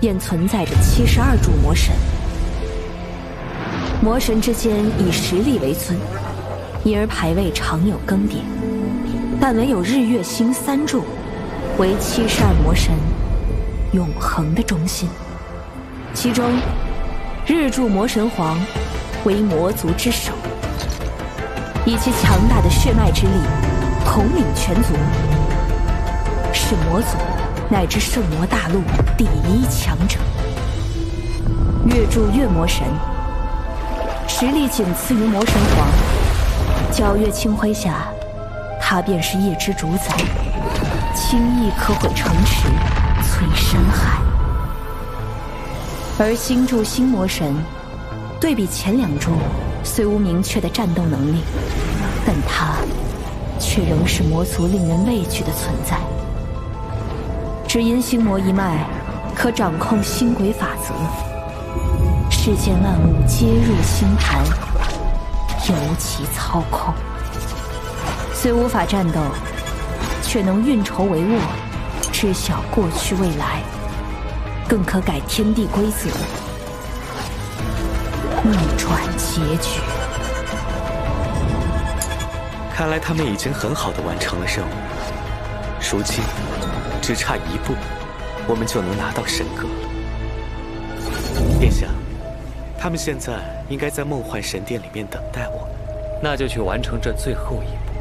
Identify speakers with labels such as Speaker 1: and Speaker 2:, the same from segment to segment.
Speaker 1: 现存在着72柱魔神。魔神之间以实力为尊，因而排位常有更迭，但唯有日月星3柱为72魔神永恒的中心。其中，日柱魔神皇为魔族之首，以其强大的血脉之力统领全族，是魔族乃至圣魔大陆第一强者。月柱月魔神实力仅次于魔神皇，皎月清辉下，他便是夜之主宰，轻易可毁城池，摧山海。而星柱星魔神对比前2柱，虽无明确的战斗能力，但他却仍是魔族令人畏惧的存在。只因星魔一脉可掌控星轨法则，世间万物皆入星盘，由其操控。虽无法战斗，却能运筹帷幄，知晓过去未来，更可改天地规则，逆转结局。
Speaker 2: 看来他们已经很好的完成了任务，如今只差1步，我们就能拿到神格。殿下，他们现在应该在梦幻神殿里面等待我们，
Speaker 3: 那就去完成这最后一步。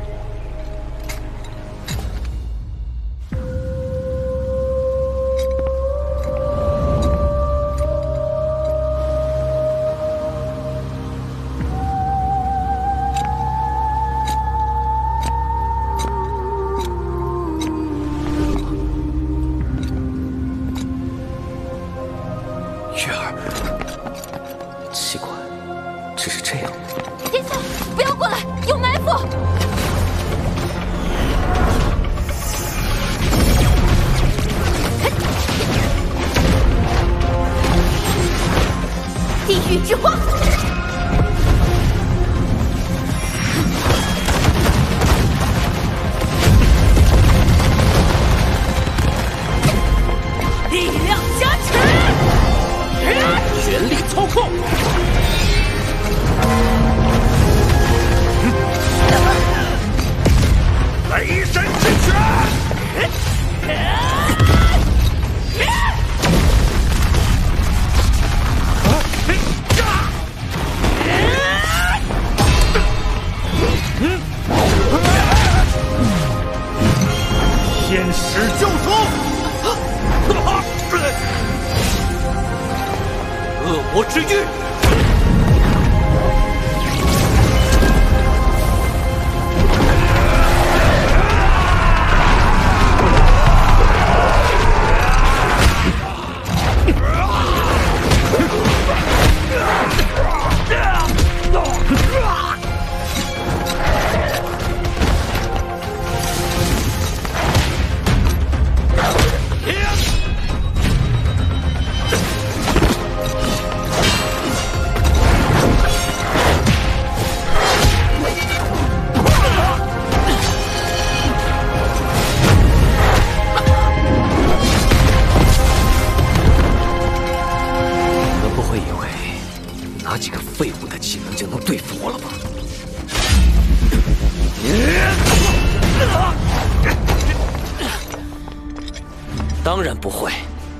Speaker 3: 当然不会，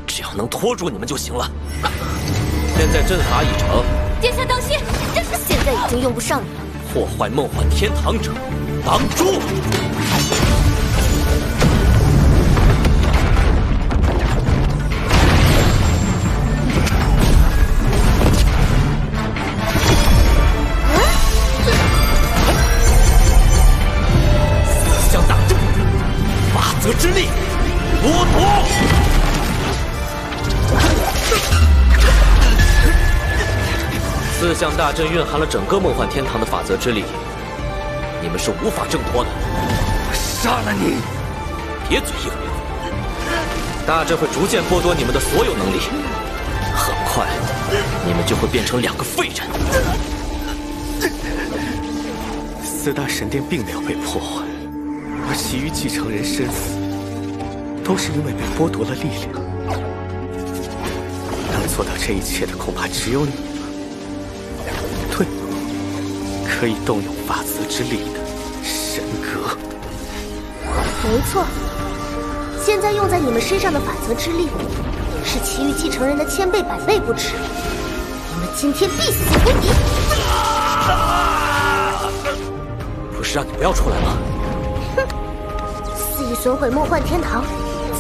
Speaker 3: 只要能拖住你们就行了。现在阵法已成，
Speaker 4: 殿下当心，这是现在已经用不上你了。
Speaker 3: 破坏梦幻天堂者，当诛！四象大阵，法则之力，剥夺！ 四象大阵蕴含了整个梦幻天堂的法则之力，你们是无法挣脱的。
Speaker 5: 我杀了你！
Speaker 3: 别嘴硬！大阵会逐渐剥夺你们的所有能力，很快，你们就会变成2个废人。
Speaker 2: 4大神殿并没有被破坏，而其余继承人身死，都是因为被剥夺了力量。做到这一切的恐怕只有你了。对，可以动用法则之力的神格。
Speaker 4: 没错，现在用在你们身上的法则之力，是其余继承人的1000倍100倍不止。你们今天必死无疑！
Speaker 3: 不是让你不要出来吗？
Speaker 4: 哼！肆意损毁梦幻天堂，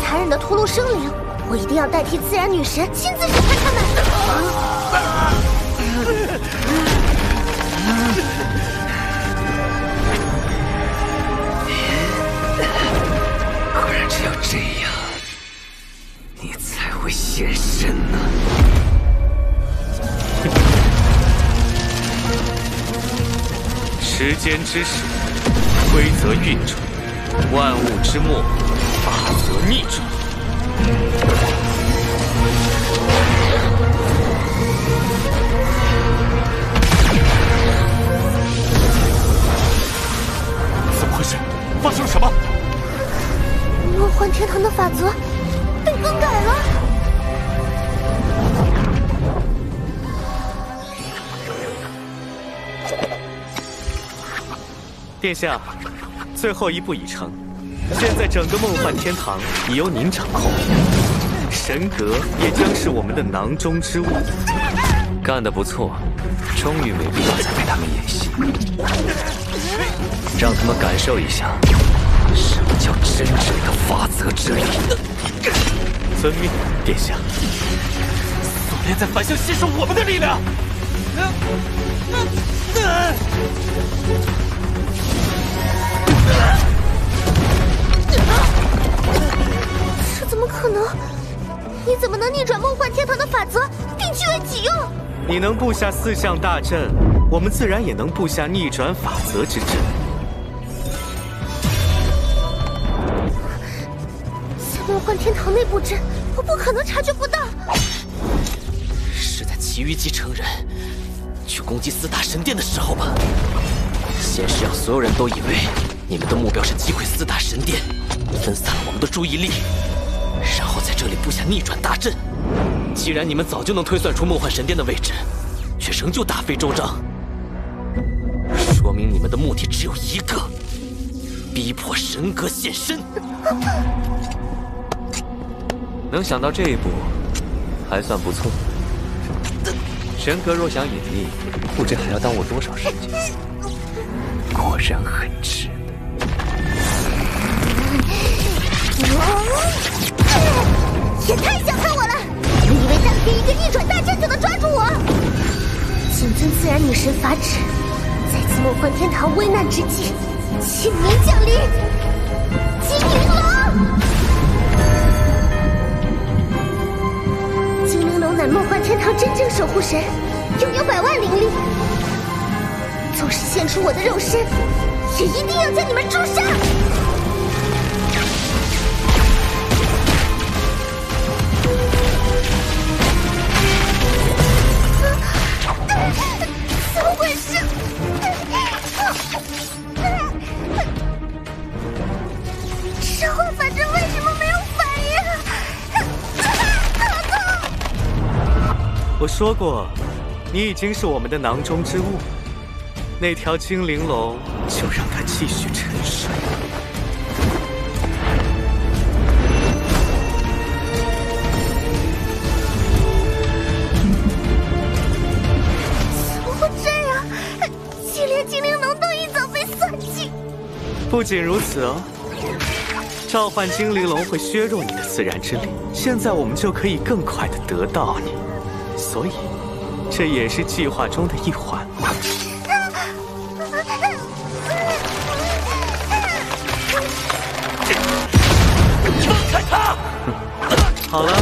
Speaker 4: 残忍的屠戮生灵，我一定要代替自然女神亲自审判他们！
Speaker 5: 果然只有这样，你才会现身呢。
Speaker 2: 时间之始，规则运转，万物之末，法则逆转。
Speaker 5: 怎么回事？发生了什么？
Speaker 4: 梦幻天堂的法则被更改了。
Speaker 2: 殿下，最后一步已成，现在整个梦幻天堂已由您掌控，神格也将是我们的囊中之物。
Speaker 3: 干得不错，终于没必要再陪他们演戏，让他们感受一下什么叫真正的法则之力。
Speaker 2: 遵命，殿下。
Speaker 5: 锁链在反向吸收我们的力量。
Speaker 4: 这怎么可能？你怎么能逆转梦幻天堂的法则，并据为己用？
Speaker 2: 你能布下4象大阵，我们自然也能布下逆转法则之阵。
Speaker 4: 在梦幻天堂内布阵，我不可能察觉不到。
Speaker 3: 是在其余继承人去攻击4大神殿的时候吧？先是让所有人都以为你们的目标是击溃4大神殿，分散了我们的注意力，然后在这里布下逆转大阵。既然你们早就能推算出梦幻神殿的位置，却仍旧大费周章，说明你们的目的只有一个：逼迫神格现身。能想到这一步，还算不错。神格若想隐匿，不知还要耽误多少时间。果然很迟。
Speaker 4: 也太小看我了！你们以为当天一个逆转大阵就能抓住我？谨遵自然女神法旨，在此梦幻天堂危难之际，请您降临。精灵龙，精灵龙乃梦幻天堂真正守护神，拥有100万灵力。纵使献出我的肉身，也一定要将你们诛杀！怎么回事？召唤法阵为什么没有反应？好痛！
Speaker 2: 我说过，你已经是我们的囊中之物。那条精灵龙，就让它继续沉睡。
Speaker 4: 怎么会这样？就连精灵龙都一早被算计。
Speaker 2: 不仅如此哦，召唤精灵龙会削弱你的自然之力，现在我们就可以更快地得到你，所以这也是计划中的一环。好了，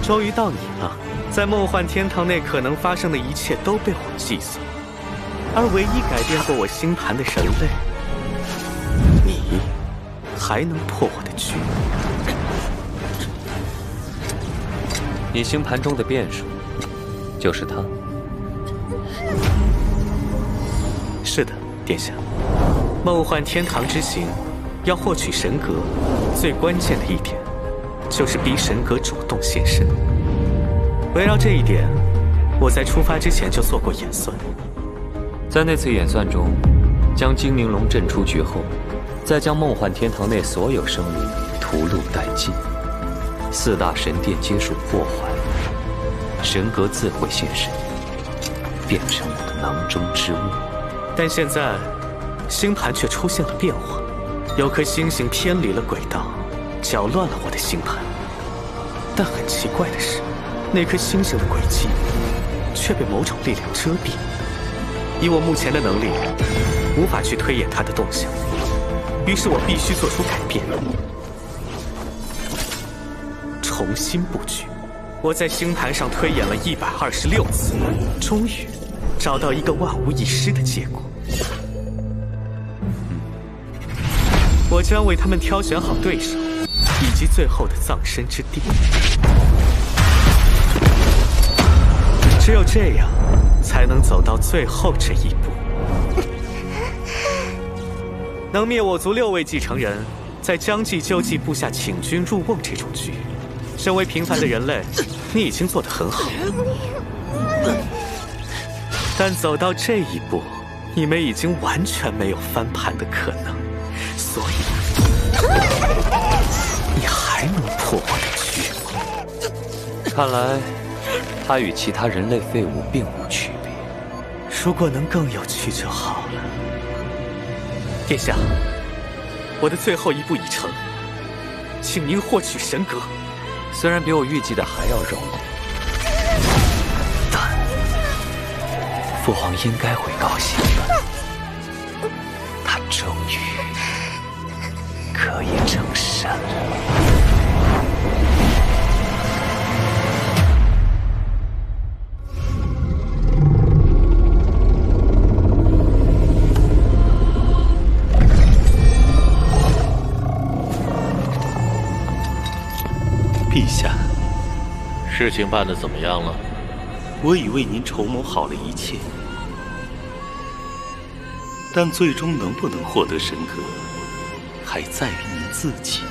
Speaker 2: 终于到你了。在梦幻天堂内可能发生的一切都被我计算，而唯一改变过我星盘的人类，你还能破我的局？
Speaker 3: 你星盘中的变数，就是他。
Speaker 2: 是的，殿下。梦幻天堂之行，要获取神格，最关键的一点，就是逼神格主动现身。围绕这一点，我在出发之前就做过演算。
Speaker 6: 在那次演算中，将精灵龙震出局后，再将梦幻天堂内所有生灵屠戮殆尽，4大神殿皆属破坏，神格自会现身，变成我的囊中之物。
Speaker 2: 但现在，星盘却出现了变化，有颗星星偏离了轨道，搅乱了我的星盘。但很奇怪的是，那颗星星的轨迹却被某种力量遮蔽。以我目前的能力，无法去推演它的动向，于是我必须做出改变，重新布局。我在星盘上推演了126次，终于找到一个万无一失的结果。我将为他们挑选好对手，以及最后的葬身之地。只有这样，才能走到最后这一步。能灭我族6位继承人，在将计就计布下请君入瓮这种局，身为平凡的人类，你已经做得很好。但走到这一步，你们已经完全没有翻盘的可能，所以你还能破我的局吗？
Speaker 6: 看来他与其他人类废物并无区别。
Speaker 2: 如果能更有趣就好了。殿下，我的最后一步已成，请您获取神格。
Speaker 6: 虽然比我预计的还要容易，但父皇应该会高兴的。他终于可以成神了。
Speaker 7: 陛下，
Speaker 8: 事情办得怎么样了？
Speaker 7: 我已为您筹谋好了一切，但最终能不能获得神格，还在于您自己。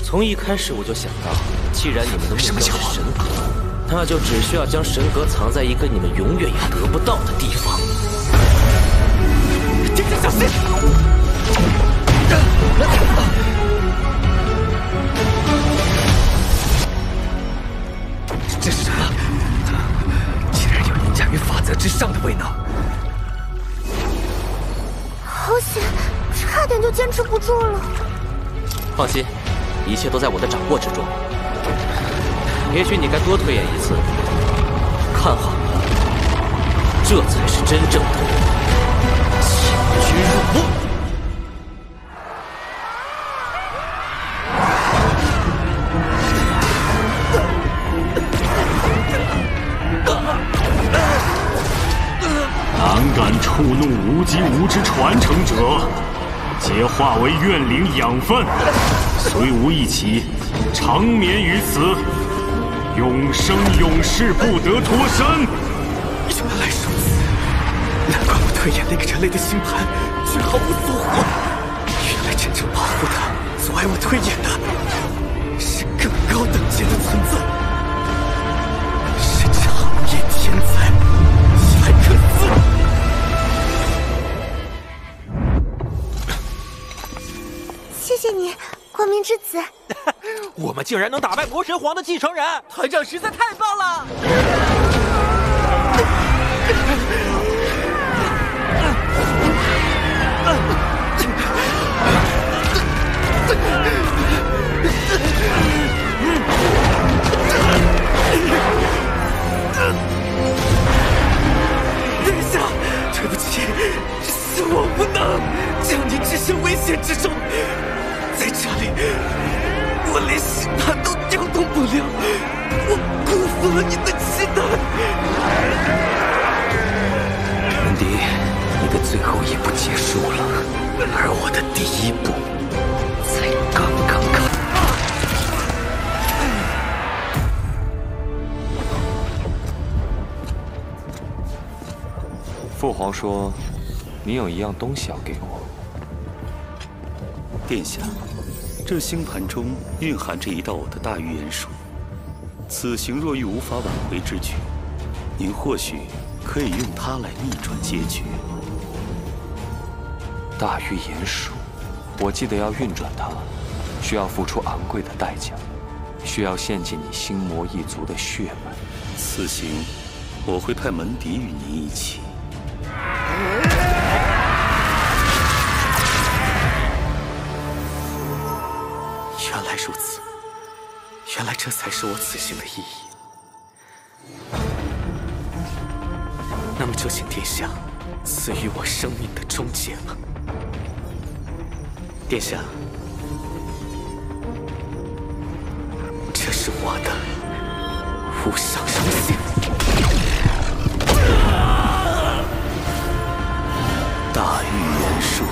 Speaker 3: 从一开始我就想到，既然你们的目标是神格，那就只需要将神格藏在一个你们永远也得不到的地方。
Speaker 2: 殿下小心！
Speaker 5: 这是什么？竟然有凌驾于法则之上的威能！
Speaker 4: 好险，差点就坚持不住了。
Speaker 3: 放心，一切都在我的掌握之中。也许你该多推演一次，看好了，这才是真正的请君入瓮。
Speaker 9: 胆敢触怒无极无之传承者，皆化为怨灵养分，虽无一起，长眠于此，永生永世不得脱身。
Speaker 2: 原来如此，难怪我推演那个人类的星盘却毫无所获。原来真正保护他、阻碍我推演的，是更高等级的存在，是长夜天才莱克斯。
Speaker 4: 谢谢你，光明之子。
Speaker 3: 我们竟然能打败魔神皇的继承人，团长实在太棒了！
Speaker 2: 殿下，对不起，是我无能，将您置身危险之中。在这里，我连星盘都调动不了，我辜负了您的期待。
Speaker 5: 文迪，你的最后一步结束了，而我的第一步才刚刚开始。
Speaker 6: 父皇说，你有一样东西要给我。
Speaker 7: 殿下，这星盘中蕴含着一道我的大预言术，此行若遇无法挽回之局，您或许可以用它来逆转结局。
Speaker 6: 大预言术，我记得要运转它，需要付出昂贵的代价，需要献尽你星魔一族的血脉。
Speaker 7: 此行，我会派门迪与您一起。
Speaker 2: 原来如此，原来这才是我此行的意义。那么就请殿下赐予我生命的终结吧。殿下，这是我的无上荣幸。大预言术，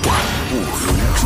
Speaker 2: 万物轮转。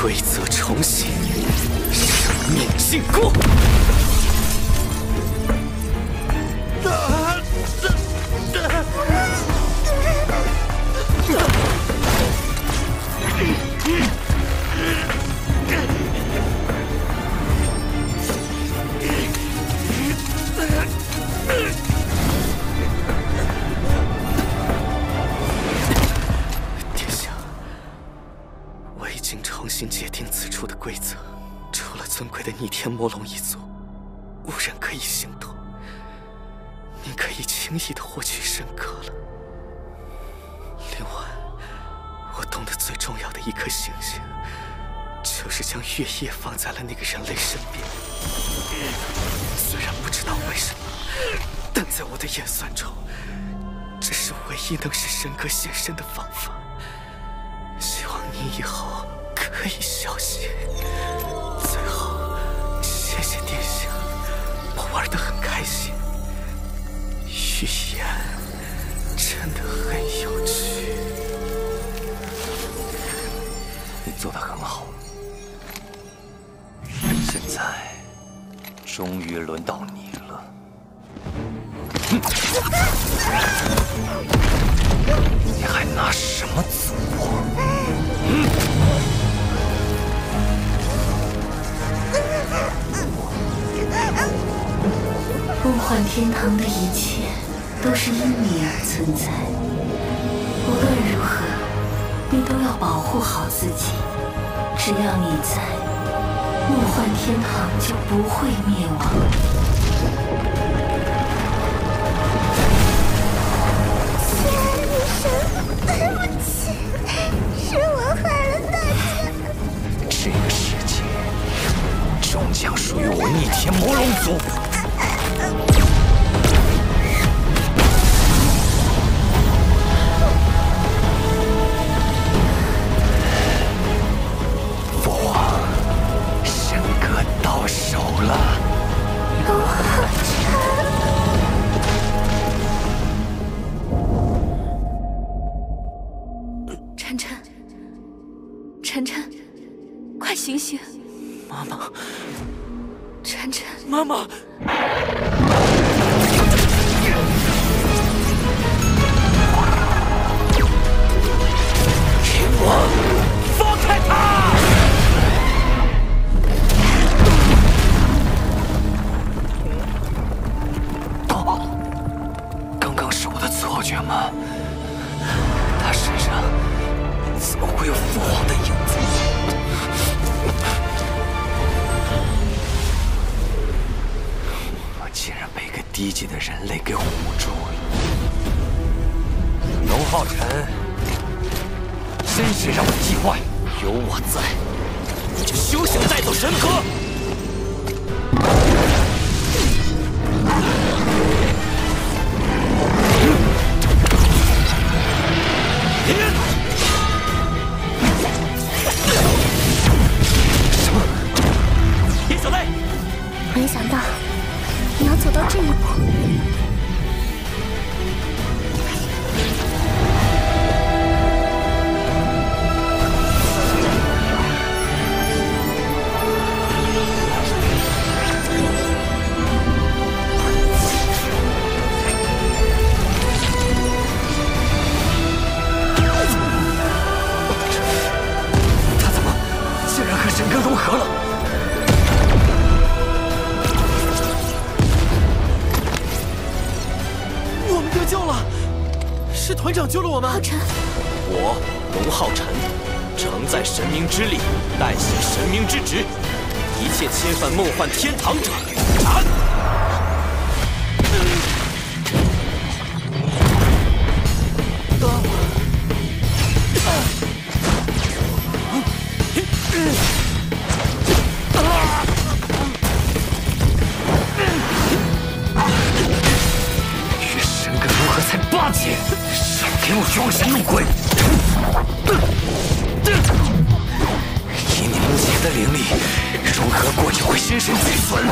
Speaker 2: 规则重新，生命进攻。殿下，我已经重新界定此处的规则，除了尊贵的逆天魔龙一族，无人可以行动。您可以轻易地获取神格了。另外，我懂得最重要的一颗星星，就是将月夜放在了那个人类身边。虽然不知道为什么，但在我的演算中，这是唯一能使神格现身的方法。希望你以后可以小心。最后，谢谢殿下，我玩得很开心。预言真的很有趣。
Speaker 6: 你做得很好。现在，终于轮到你了。你还拿什么阻我？
Speaker 1: 梦幻天堂的一切都是因你而存在。无论如何，你都要保护好自己。只要你在，梦幻天堂就不会灭亡。
Speaker 4: 对不起，是我害了大家。
Speaker 5: 这个世界终将属于我逆天魔龙族。父皇，神格到手了。
Speaker 1: 晨晨，快醒醒！
Speaker 2: 妈妈，
Speaker 1: 晨晨，
Speaker 2: 妈妈！
Speaker 5: 天王，放开他！刚刚是我的错觉吗？他身上怎么会有父皇的影子？我竟然被一个低级的人类给唬住了。龙浩辰，真是让我意外。
Speaker 3: 有我在，你这修行带走神格！
Speaker 2: 什么？叶小泪，
Speaker 4: 没想到你要走到这一步。
Speaker 2: 神格融合了，
Speaker 3: 我们得救了！是团长救了我们。
Speaker 4: 浩辰，
Speaker 3: 我龙浩辰，承载神明之力，代写神明之旨，一切侵犯梦幻天堂者，斩！
Speaker 2: 少给我装神弄鬼！以你目前的灵力，融合过就会深深俱损。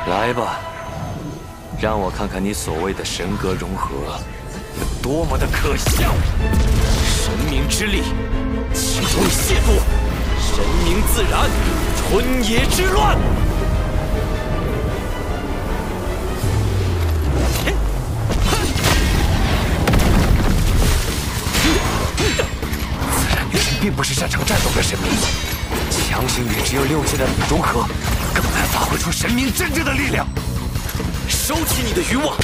Speaker 6: 来吧，让我看看你所谓的神格融合有多么的可笑！
Speaker 3: 神明之力，请容你亵渎！神明自然，春野之乱！
Speaker 2: 自然女神并不是擅长战斗的神明，强行与只有6阶的你融合，更难发挥出神明真正的力量。
Speaker 3: 收起你的愚妄，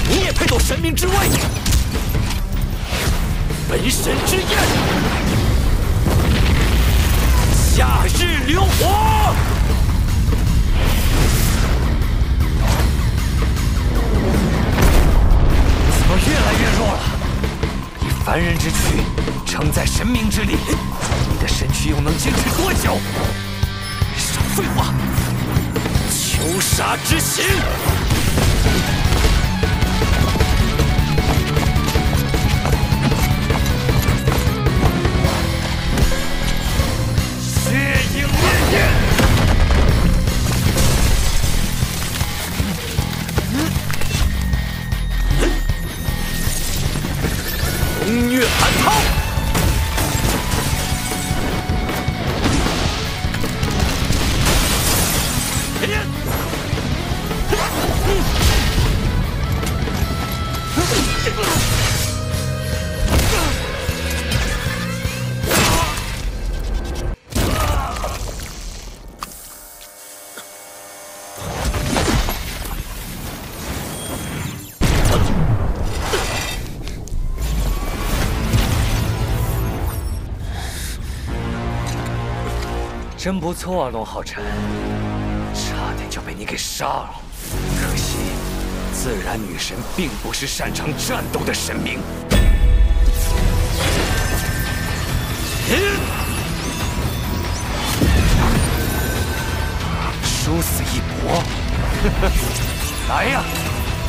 Speaker 3: 你也配走神明之位？本神之焰，夏日流火！
Speaker 2: 怎么越来越弱了？以凡人之躯承载神明之力，你的身躯又能坚持多久？
Speaker 3: 少废话！求杀之刑！
Speaker 2: 血影烈焰！
Speaker 3: 龙虐寒涛！
Speaker 2: 真不错，龙浩辰，差
Speaker 5: 差点就被你给杀了。可惜，自然女神并不是擅长战斗的神明。殊死一搏！来呀！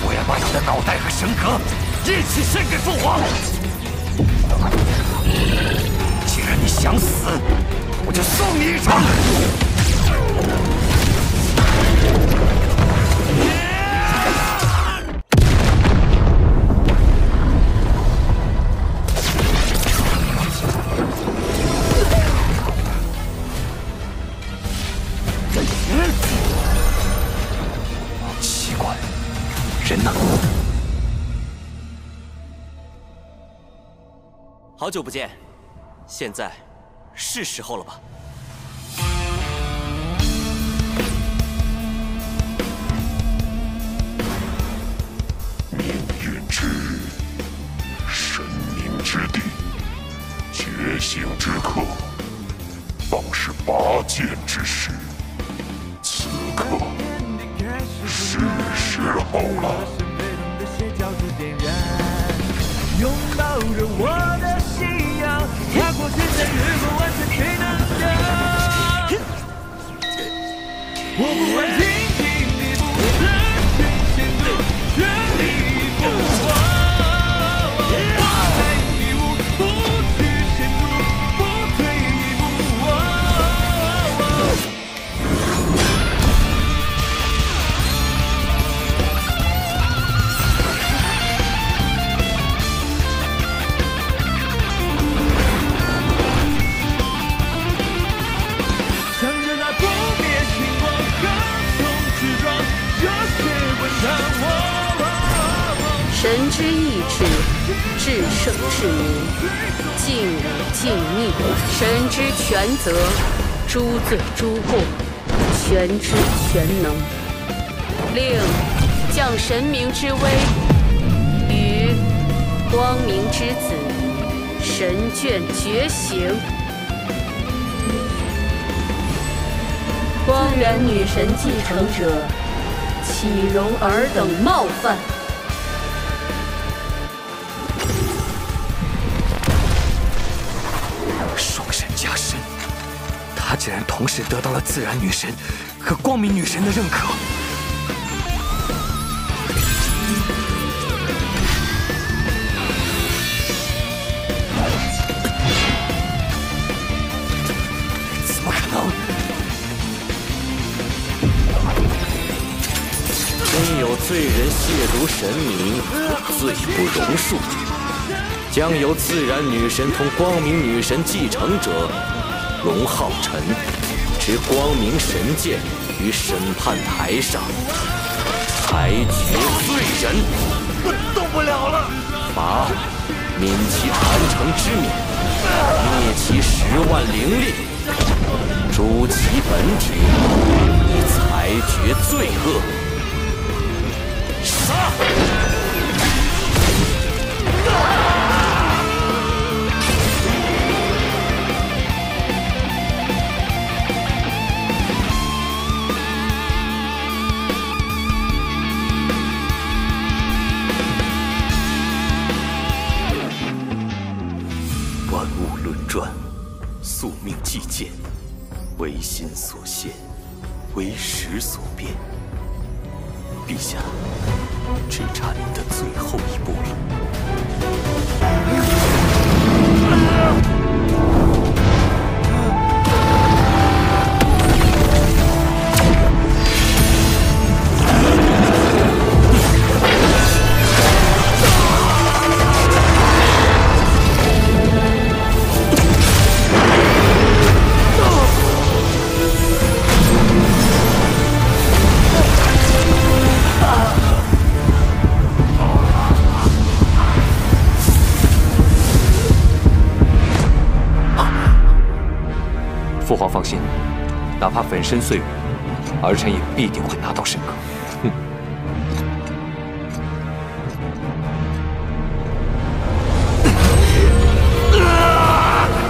Speaker 5: 我要把你的脑袋和神格一起献给凤凰！既然你想死，我就送你一场！奇怪，人呢？
Speaker 3: 好久不见，现在是时候了吧？
Speaker 10: 命运之神明之地，觉醒之刻，方是拔剑之时。此刻是时候了。
Speaker 11: 拥抱着我的信仰，踏过千山越过万水谁能挡？我不会停停地步，自寻险阻，全力以赴。我在迷雾，不惧险阻，不退一步。
Speaker 12: 神之意志，至圣至明，尽武尽逆；神之权责，诛罪诛过，全知全能。令降神明之威于光明之子神眷觉醒。光源女神继承者，岂容尔等冒犯？
Speaker 5: 双神加身，他竟然同时得到了自然女神和光明女神的认可。怎么可能？
Speaker 3: 真有罪人亵渎神明，罪不容恕。将由自然女神同光明女神继承者龙浩辰持光明神剑于审判台上裁决罪人。
Speaker 11: 我动不了了。
Speaker 3: 罚泯其坛城之冕，灭其10万灵力，诛其本体，以裁决罪恶。杀！
Speaker 7: 万物轮转，宿命既见，唯心所现，为时所变。陛下，只差您的最后一步了。
Speaker 6: 父皇放心，哪怕粉身碎骨，儿臣也必定会拿到神格。哼！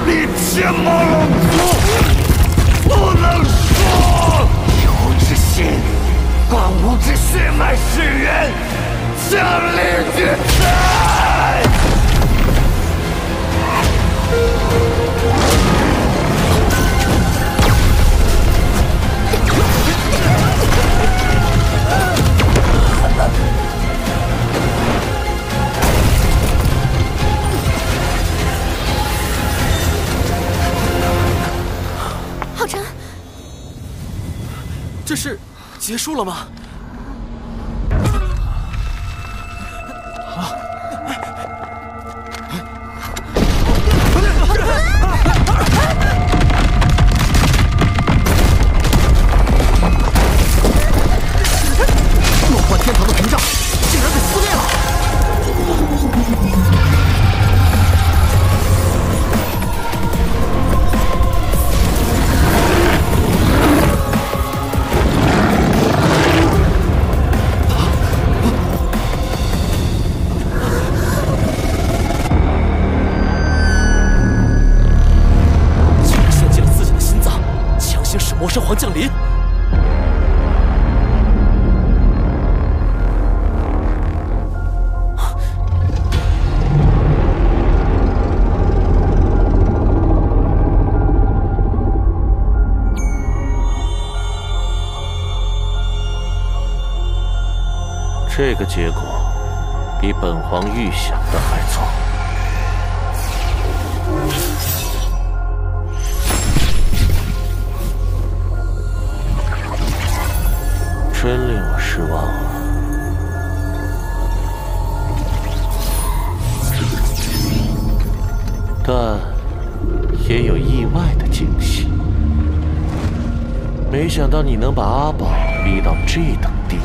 Speaker 10: 你天马龙族不能说！有之心
Speaker 11: 血脉誓愿，强烈决战！
Speaker 4: 浩辰，
Speaker 3: 这是结束了吗？
Speaker 11: 梦幻天堂的屏障竟然被撕裂了！
Speaker 3: 竟然献祭了自己的心脏，强行使魔神皇降临！
Speaker 8: 这个结果比本皇预想的还错。真令我失望啊！但也有意外的惊喜。没想到你能把阿宝逼到这等地步。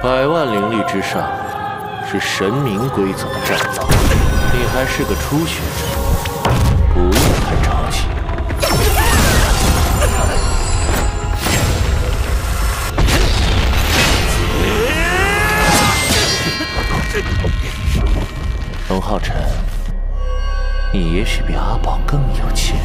Speaker 8: 百万灵力之上是神明规则的战斗，你还是个初学者，不用太着急。龙浩辰，你也许比阿宝更有潜力。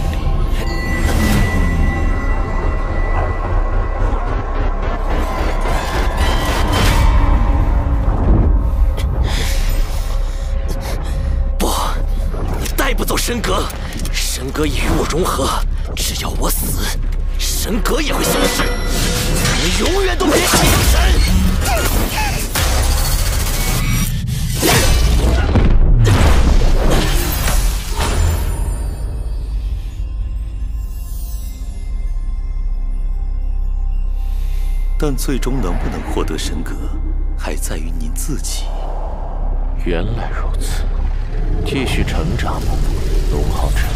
Speaker 3: 带不走神格，神格已与我融合，只要我死，神格也会消失，你们永远都别想有神！
Speaker 7: 但最终能不能获得神格，还在于您自己。
Speaker 8: 原来如此。继续成长吧，龙浩辰。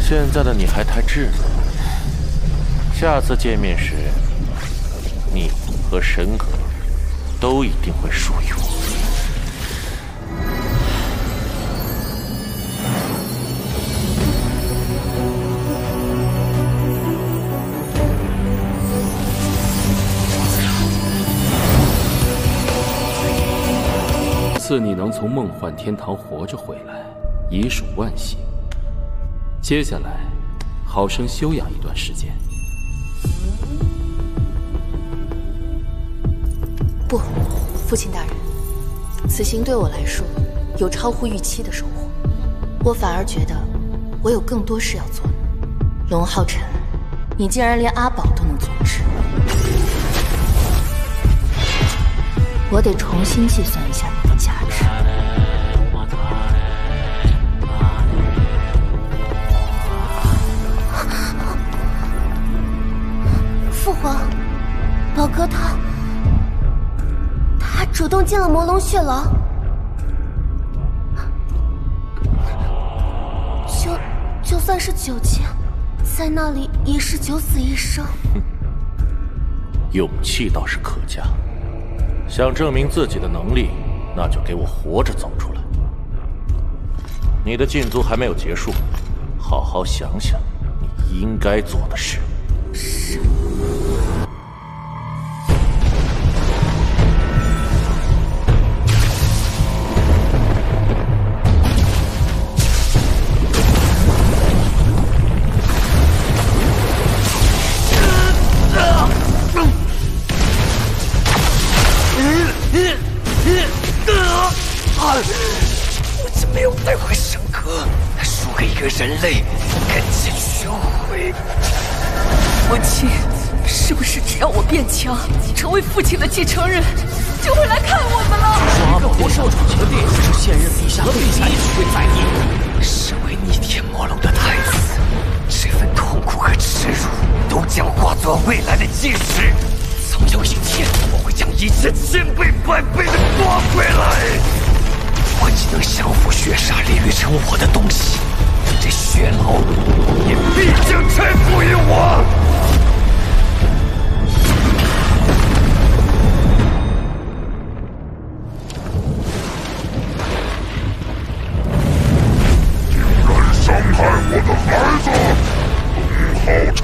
Speaker 8: 现在的你还太稚嫩，下次见面时，你和神格都一定会属于我。
Speaker 6: 赐你能从梦幻天堂活着回来，已属万幸。接下来，好生休养一段时间。
Speaker 13: 不，父亲大人，此行对我来说有超乎预期的收获。我反而觉得我有更多事要做呢。龙浩辰，你竟然连阿宝都能阻止，我得重新计算一下你的价值。
Speaker 4: 父皇，宝哥他主动进了魔龙血牢，就算是九剑，在那里也是九死一生。
Speaker 8: 勇气倒是可嘉。想证明自己的能力，那就给我活着走出来。你的禁足还没有结束，好好想想你应该做的事。
Speaker 1: 是。
Speaker 5: 我竟没有带回神格，输给一个人类，赶尽全毁。
Speaker 1: 父亲，是不是只要我变强，成为父亲的继承人，就会来看我们了？
Speaker 3: 一个不受宠的烈士，现任陛下对你却在意。
Speaker 5: 身为逆天魔龙的太子，这份痛苦和耻辱，都将化作未来的基石。总有一天，我会将一切千倍百倍的夺回来。我既能降服血煞炼狱成我的东西，这血牢也必将臣服于我。
Speaker 10: 竟然伤害我的儿子龙浩辰，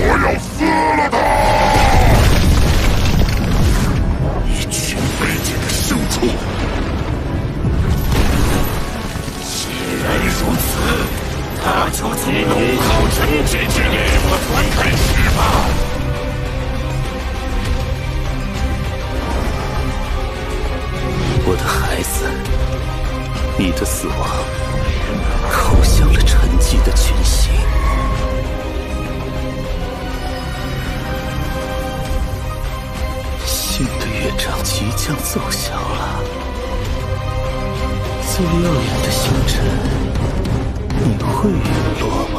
Speaker 10: 我要撕了他！一群卑贱的牲畜！既然如此，那就从龙浩辰这只猎魔团开始吧。
Speaker 7: 我的孩子，你的死亡叩响了沉寂的群星。新的乐章即将奏响了，最耀眼的星辰，你会陨落吗？